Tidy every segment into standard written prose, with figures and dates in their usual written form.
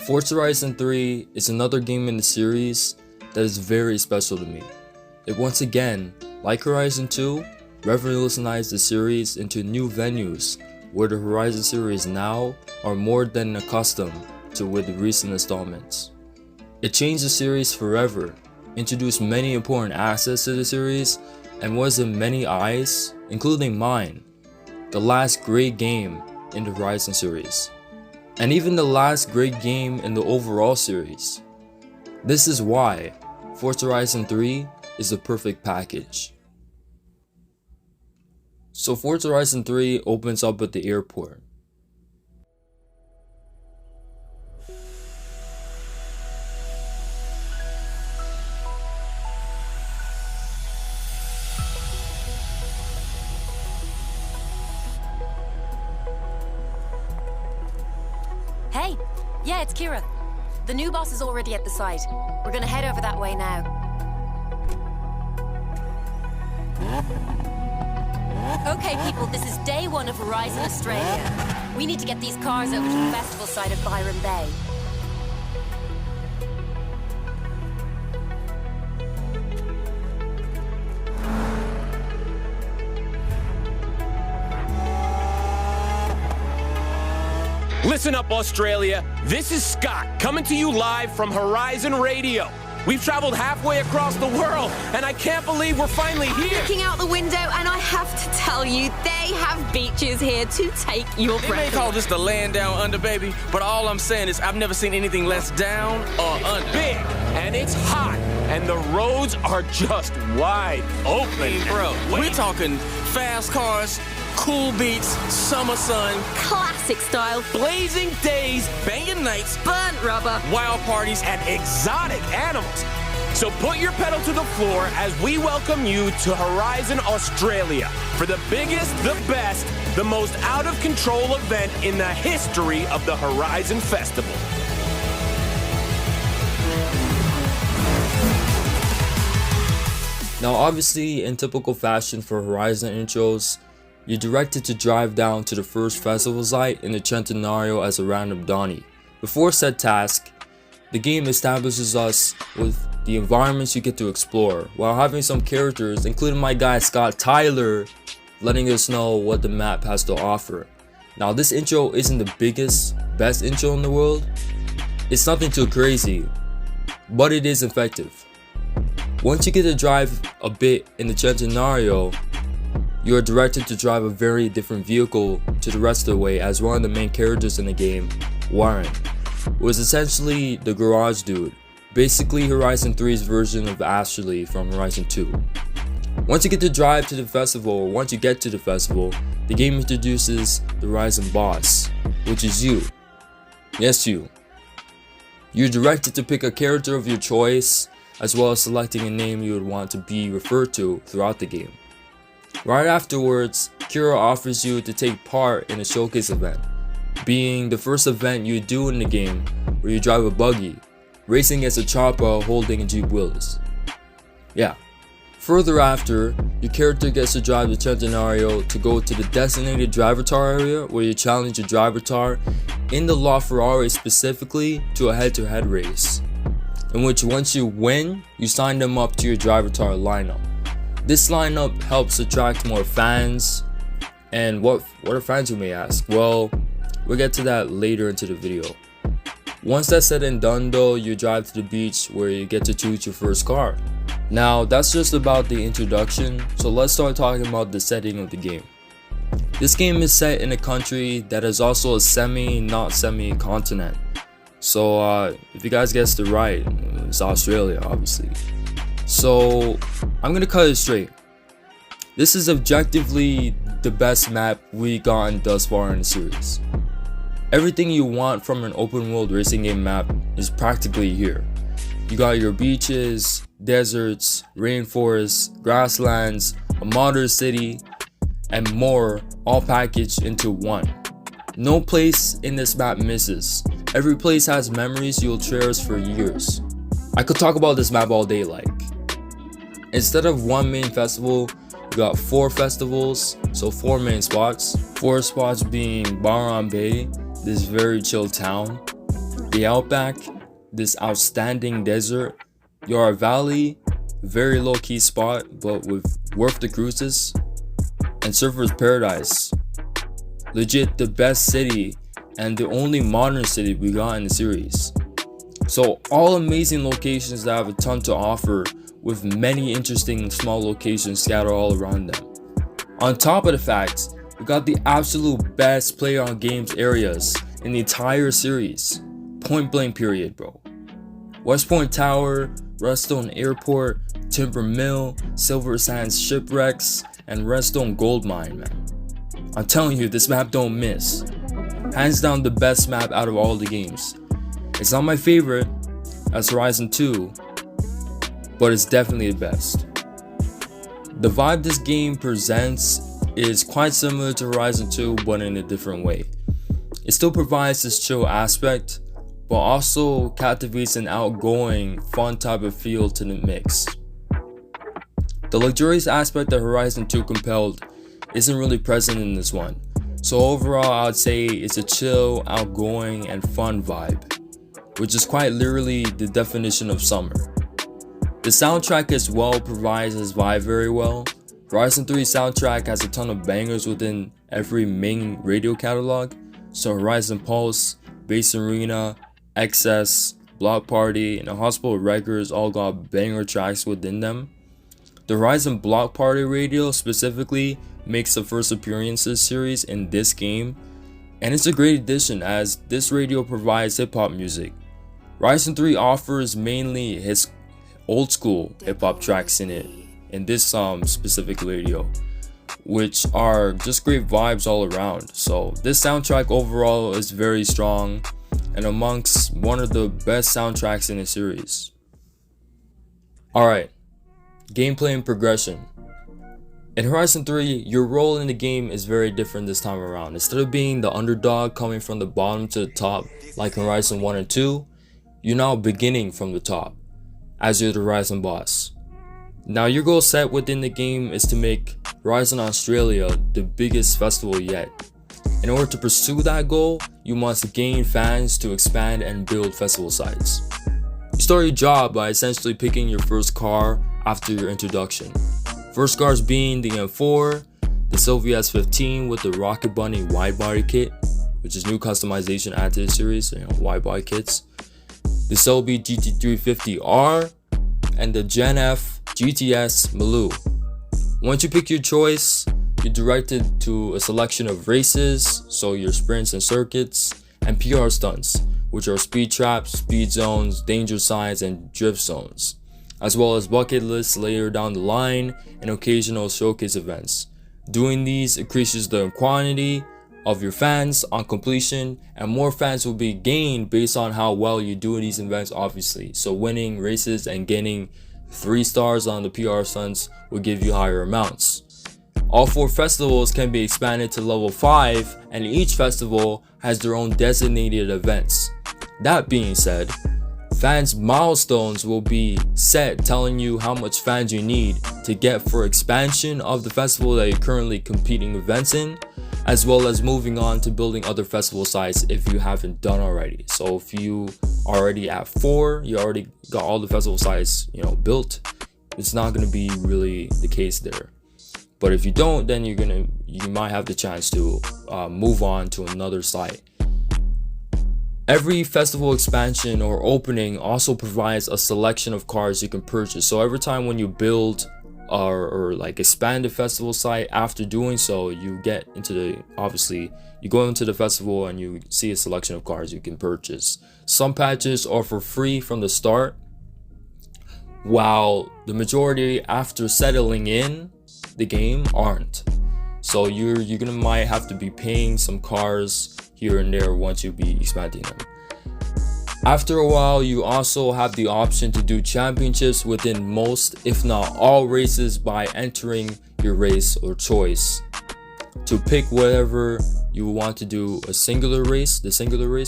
Forza Horizon 3 is another game in the series that is very special to me. It once again, like Horizon 2, revolutionized the series into new venues where the Horizon series now are more than accustomed to with the recent installments. It changed the series forever, introduced many important assets to the series, and was in many eyes, including mine, the last great game in the Horizon series, and even the last great game in the overall series. This is why Forza Horizon 3 is the perfect package. So Forza Horizon 3 opens up at the airport. Hey, yeah, it's Kira. The new boss is already at the site. We're gonna head over that way now. Okay, people, this is day one of Horizon Australia. We need to get these cars over to the festival site at Byron Bay. Listen up, Australia. This is Scott, coming to you live from Horizon Radio. We've traveled halfway across the world, and I can't believe we're finally here. Looking out the window, and I have to tell you, they have beaches here to take your They breath may call away. this the land down under, baby, but all I'm saying is I've never seen anything less down or under. Big, and it's hot, and the roads are just wide open. Bro, we're talking fast cars, cool beats, summer sun, Classic style, blazing days, banging nights, burnt rubber. wild parties, and exotic animals. So put your pedal to the floor as we welcome you to Horizon Australia for the biggest, the best, the most out-of-control event in the history of the Horizon Festival. Now obviously, in typical fashion for Horizon intros, you're directed to drive down to the first festival site in the Centenario as a random Donnie. Before said task, the game establishes us with the environments you get to explore, while having some characters, including my guy Scott Tyler, letting us know what the map has to offer. Now this intro isn't the biggest, best intro in the world. It's nothing too crazy, but it is effective. Once you get to drive a bit in the Centenario, you are directed to drive a very different vehicle to the rest of the way as one of the main characters in the game, Warren, who is essentially the garage dude, basically Horizon 3's version of Ashley from Horizon 2. Once you get to drive to the festival, or once you get to the festival, the game introduces the Horizon boss, which is you. Yes, you. You're directed to pick a character of your choice, as well as selecting a name you would want to be referred to throughout the game. Right afterwards, Kira offers you to take part in a showcase event, being the first event you do in the game where you drive a buggy, racing against a chopper holding a Jeep Willys. Yeah. Further after, your character gets to drive the Centenario to go to the designated driver tar area where you challenge your driver tar in the LaFerrari specifically to a head-to-head race, in which once you win, you sign them up to your driver tar lineup. This lineup helps attract more fans, and what are fans, you may ask? Well, we'll get to that later into the video. Once that's said and done though, you drive to the beach where you get to choose your first car. Now that's just about the introduction, so let's start talking about the setting of the game. This game is set in a country that is also a not semi continent. So if you guys guessed it right, it's Australia obviously. So I'm gonna cut it straight. This is objectively the best map we gotten thus far in the series. Everything you want from an open world racing game map is practically here. You got your beaches, deserts, rainforests, grasslands, a modern city, and more, all packaged into one. No place in this map misses. Every place has memories you'll cherish for years. I could talk about this map all day like. Instead of one main festival, you got 4 festivals, so 4 main spots. 4 spots being Byron Bay, this very chill town. the Outback, this outstanding desert, Yara Valley, very low-key spot but with worth the cruises, and Surfer's Paradise, legit the best city and the only modern city we got in the series. So all amazing locations that have a ton to offer, with many interesting small locations scattered all around them. On top of the fact, we got the absolute best player on games areas in the entire series. Point blank period, bro. West Point Tower, Redstone Airport, Timber Mill, Silver Sands Shipwrecks, and Redstone Gold Mine, man. I'm telling you, this map don't miss. Hands down the best map out of all the games. It's not my favorite as Horizon 2, but it's definitely the best. The vibe this game presents is quite similar to Horizon 2, but in a different way. It still provides this chill aspect, but also captivates an outgoing, fun type of feel to the mix. The luxurious aspect that Horizon 2 compelled isn't really present in this one, so overall I'd say it's a chill, outgoing, and fun vibe, which is quite literally the definition of summer. The soundtrack as well provides this vibe very well. Horizon 3 soundtrack has a ton of bangers within every main radio catalog, so Horizon Pulse, Bass Arena, XS, Block Party, and the Hospital Records all got banger tracks within them. The Horizon Block Party radio specifically makes the first appearances series in this game, and it's a great addition as this radio provides hip-hop music. Horizon 3 offers mainly his old school hip-hop tracks in this specific radio, which are just great vibes all around. So this soundtrack overall is very strong and amongst one of the best soundtracks in the series. Alright, gameplay and progression. In Horizon 3, your role in the game is very different this time around. Instead of being the underdog coming from the bottom to the top like in Horizon 1 and 2, you're now beginning from the top as you're the Horizon boss. Now your goal set within the game is to make Horizon Australia the biggest festival yet. In order to pursue that goal, you must gain fans to expand and build festival sites. You start your job by essentially picking your first car after your introduction. First cars being the M4, the Sylvia S15 with the Rocket Bunny wide body kit, which is new customization added to the series, wide body kits, the Selby GT350R, and the Gen F GTS Maloo. Once you pick your choice, you're directed to a selection of races, so your sprints and circuits, and PR stunts, which are speed traps, speed zones, danger signs, and drift zones, as well as bucket lists later down the line and occasional showcase events. Doing these increases the quantity of your fans on completion, and more fans will be gained based on how well you do in these events, obviously. So winning races and gaining 3 stars on the PR stunts will give you higher amounts. All 4 festivals can be expanded to level 5, and each festival has their own designated events. That being said, fans milestones will be set telling you how much fans you need to get for expansion of the festival that you're currently competing events in, as well as moving on to building other festival sites if you haven't done already. So if you already at 4, you already got all the festival sites built, it's not going to be really the case there. But if you don't, then you might have the chance to move on to another site. Every festival expansion or opening also provides a selection of cars you can purchase. So every time when you build or expand the festival site, after doing so, you get into you go into the festival and you see a selection of cars you can purchase. Some patches are for free from the start, while the majority after settling in the game aren't. So you're gonna might have to be paying some cars here and there once you be expanding them. After a while, you also have the option to do championships within most, if not all, races by entering your race or choice to pick whatever you want to do: the singular race,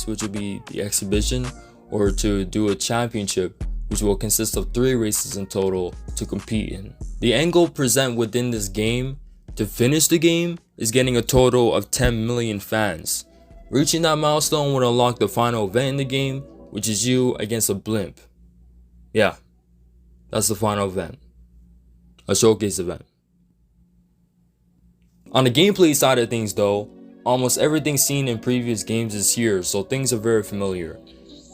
which would be the exhibition, or to do a championship, which will consist of 3 races in total to compete in. The end goal present within this game to finish the game is getting a total of 10 million fans. Reaching that milestone would unlock the final event in the game, which is you against a blimp. Yeah, that's the final event. A showcase event. On the gameplay side of things though, almost everything seen in previous games is here, so things are very familiar.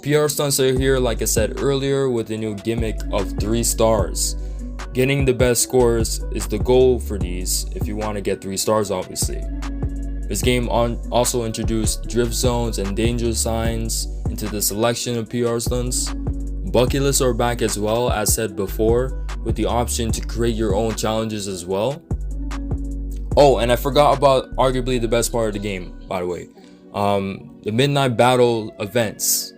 PR stunts are here, like I said earlier, with the new gimmick of 3 stars. Getting the best scores is the goal for these if you want to get 3 stars obviously. This game also introduced drift zones and danger signs into the selection of PR stunts. Bucket lists are back as well, as said before, with the option to create your own challenges as well. Oh, and I forgot about arguably the best part of the game, by the way. The Midnight Battle events.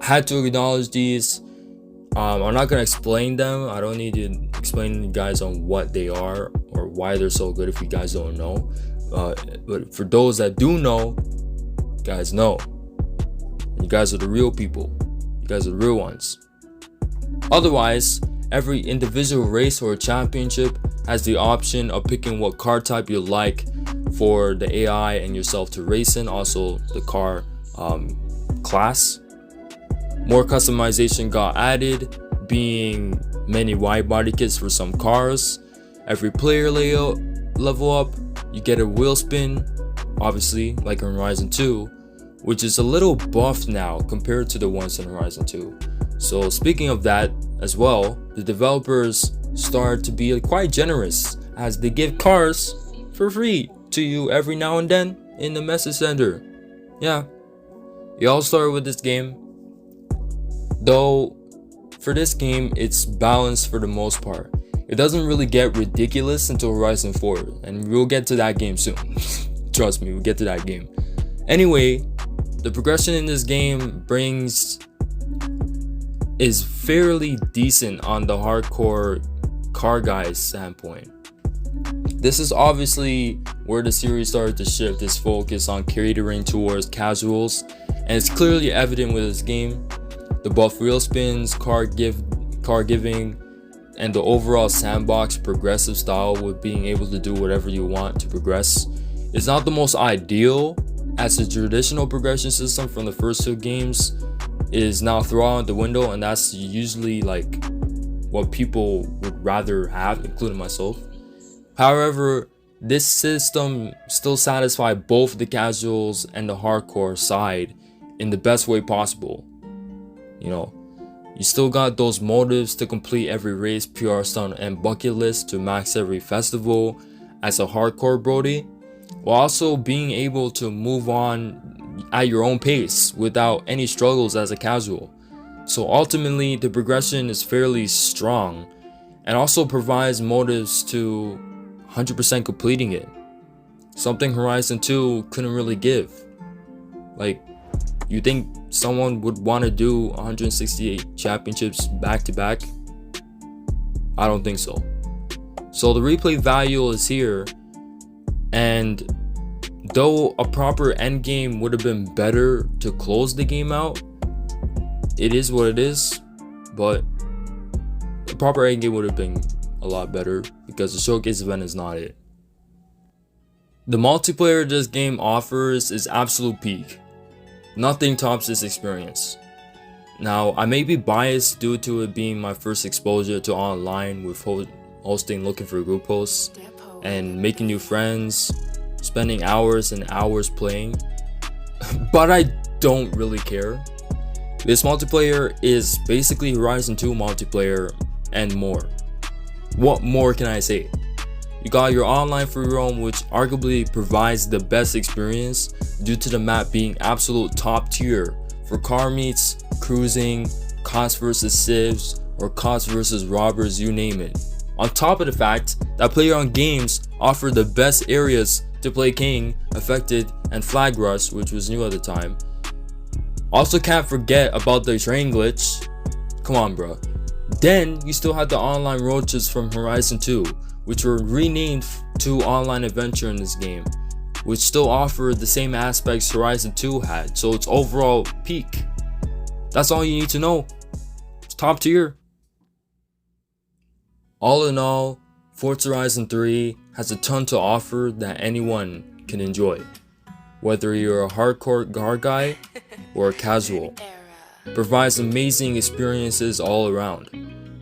I had to acknowledge these. I'm not going to explain them. I don't need to explain to you guys on what they are or why they're so good if you guys don't know. But for those that do know, you guys know. You guys are the real people. You guys are the real ones. Otherwise, every individual race or championship has the option of picking what car type you like for the AI and yourself to race in, also the car class. More customization got added, being many wide body kits for some cars. Every player layout level up, you get a wheel spin, obviously like in Horizon 2, which is a little buffed now compared to the ones in Horizon 2. So speaking of that as well, the developers start to be quite generous as they give cars for free to you every now and then in the message center. Yeah, it all started with this game. Though for this game, it's balanced for the most part. It doesn't really get ridiculous until Horizon 4, and we'll get to that game soon. Trust me, we'll get to that game. Anyway, the progression in this game is fairly decent on the hardcore car guys standpoint. This is obviously where the series started to shift its focus on catering towards casuals, and it's clearly evident with this game. The buff wheel spins, car giving, and the overall sandbox progressive style with being able to do whatever you want to progress. It's not the most ideal, as the traditional progression system from the first 2 games is now thrown out the window, and that's usually like what people would rather have, including myself. However, this system still satisfies both the casuals and the hardcore side in the best way possible. You know, you still got those motives to complete every race, PR stunt, and bucket list to max every festival as a hardcore Brody, while also being able to move on at your own pace without any struggles as a casual. So ultimately, the progression is fairly strong and also provides motives to 100% completing it. Something Horizon 2 couldn't really give. Like, you think someone would want to do 168 championships back to back? I don't think so. So the replay value is here, and though a proper endgame would have been better to close the game out, it is what it is. But a proper endgame would have been a lot better because the showcase event is not it. The multiplayer this game offers is absolute peak. Nothing tops this experience. Now, I may be biased due to it being my first exposure to online with hosting Looking for Group Hosts and making new friends, spending hours and hours playing, but I don't really care. This multiplayer is basically Horizon 2 multiplayer and more. What more can I say? You got your online free roam, which arguably provides the best experience due to the map being absolute top tier for car meets, cruising, cops versus civs, or cops versus robbers, you name it. On top of the fact that PlayerUnknown's games offer the best areas to play King, Affected, and Flag Rush, which was new at the time. Also can't forget about the train glitch. Come on, bro. Then you still had the online roaches from Horizon 2, which were renamed to Online Adventure in this game, which still offered the same aspects Horizon 2 had, so it's overall peak. That's all you need to know. It's top tier. All in all, Forza Horizon 3 has a ton to offer that anyone can enjoy, whether you're a hardcore car guy or a casual. provides amazing experiences all around.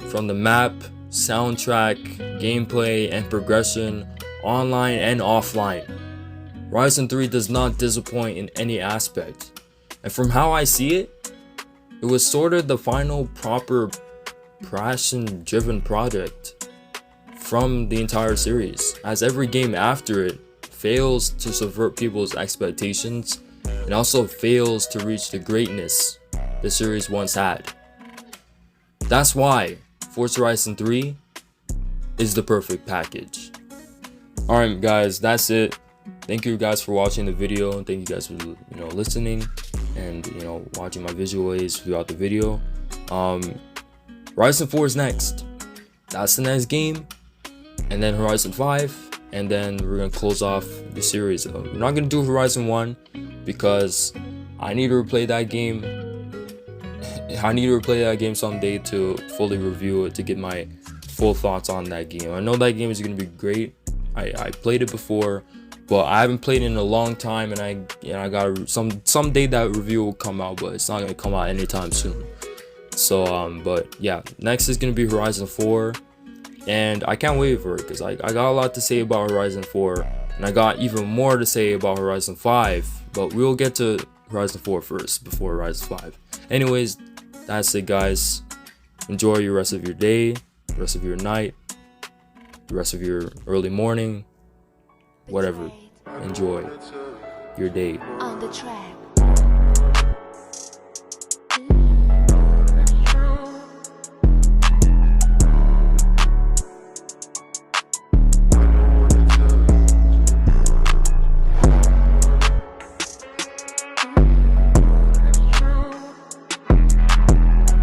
From the map, soundtrack, gameplay, and progression, online and offline. Horizon 3 does not disappoint in any aspect. And from how I see it, it was sort of the final proper passion-driven project from the entire series, as every game after it fails to subvert people's expectations and also fails to reach the greatness the series once had. That's why Forza Horizon 3 is the perfect package. Alright guys, that's it. Thank you guys for watching the video, and thank you guys for listening and watching my visual aids throughout the video. Horizon 4 is next. That's the next game, and then Horizon 5, and then we're gonna close off the series. We're not gonna do Horizon 1 because I need to replay that game. I need to replay that game someday to fully review it, to get my full thoughts on that game. I know that game is gonna be great. I played it before, but I haven't played it in a long time, and I got someday that review will come out, but it's not gonna come out anytime soon. So but yeah, next is gonna be Horizon 4, and I can't wait for it because I got a lot to say about Horizon 4, and I got even more to say about Horizon 5, but we'll get to Horizon 4 first before Horizon 5. Anyways, that's it guys. Enjoy your rest of your day, the rest of your night, the rest of your early morning, whatever. Enjoy your day. On the track.